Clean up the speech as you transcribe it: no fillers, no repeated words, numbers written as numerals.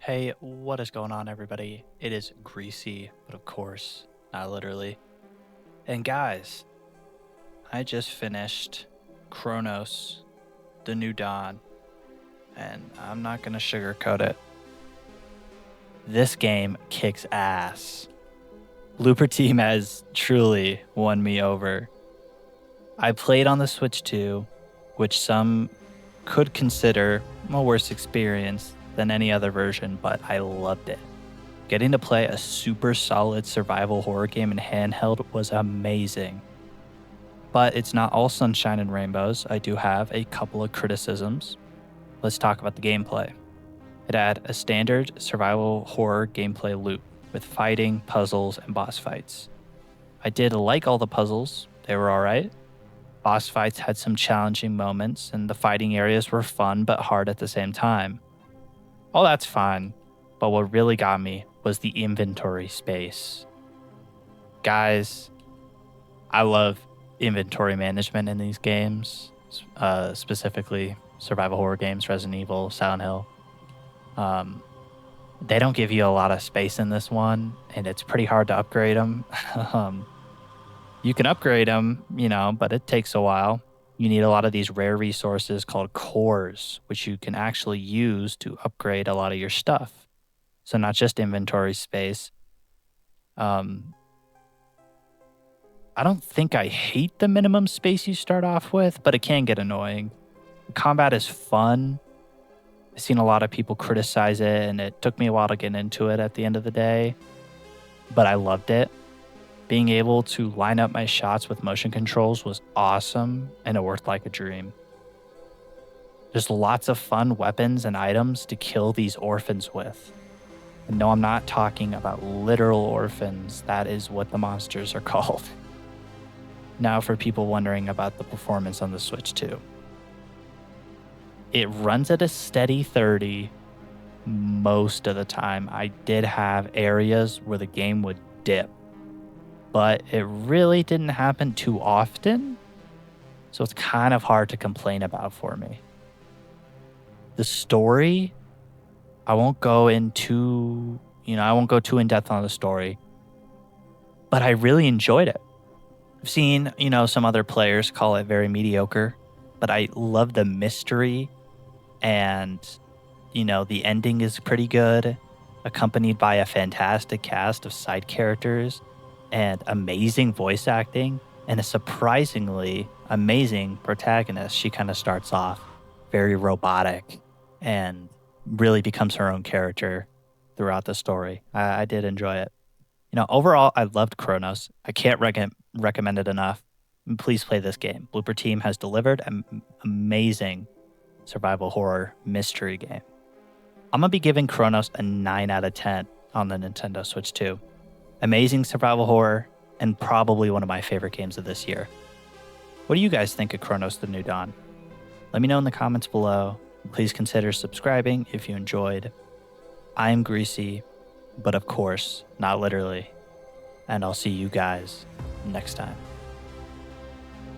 Hey, what is going on, everybody? It is Greasy, but of course, not literally. And guys, I just finished Cronos The New Dawn, and I'm not going to sugarcoat it. This game kicks ass. Looper Team has truly won me over. I played on the Switch 2, which some could consider a worse experience than any other version, but I loved it. Getting to play a super solid survival horror game in handheld was amazing. But it's not all sunshine and rainbows. I do have a couple of criticisms. Let's talk about the gameplay. It had a standard survival horror gameplay loop with fighting, puzzles, and boss fights. I did like all the puzzles, they were alright. Boss fights had some challenging moments, and the fighting areas were fun but hard at the same time. All that's fine, but what really got me was the inventory space. Guys, I love inventory management in these games, specifically survival horror games, Resident Evil, Silent Hill. They don't give you a lot of space in this one, and it's pretty hard to upgrade them. You can upgrade them, but it takes a while. You need a lot of these rare resources called cores, which you can actually use to upgrade a lot of your stuff. So not just inventory space. I don't think I hate the minimum space you start off with, but it can get annoying. Combat is fun. I've seen a lot of people criticize it, and it took me a while to get into it at the end of the day, but I loved it. Being able to line up my shots with motion controls was awesome, and it worked like a dream. There's lots of fun weapons and items to kill these orphans with. And no, I'm not talking about literal orphans. That is what the monsters are called. Now for people wondering about the performance on the Switch 2. It runs at a steady 30 most of the time. I did have areas where the game would dip, but it really didn't happen too often, so it's kind of hard to complain about for me. The story, I won't go too in depth on the story, but I really enjoyed it. I've seen, some other players call it very mediocre, but I love the mystery, and, the ending is pretty good, accompanied by a fantastic cast of side characters and amazing voice acting and a surprisingly amazing protagonist. She kind of starts off very robotic and really becomes her own character throughout the story. I did enjoy it. Overall, I loved Cronos. I can't recommend it enough. Please play this game. Blooper Team has delivered an amazing survival horror mystery game. I'm going to be giving Cronos a 9 out of 10 on the Nintendo Switch 2. Amazing survival horror, and probably one of my favorite games of this year. What do you guys think of Cronos The New Dawn? Let me know in the comments below. Please consider subscribing if you enjoyed. I'm Greasy, but of course, not literally. And I'll see you guys next time.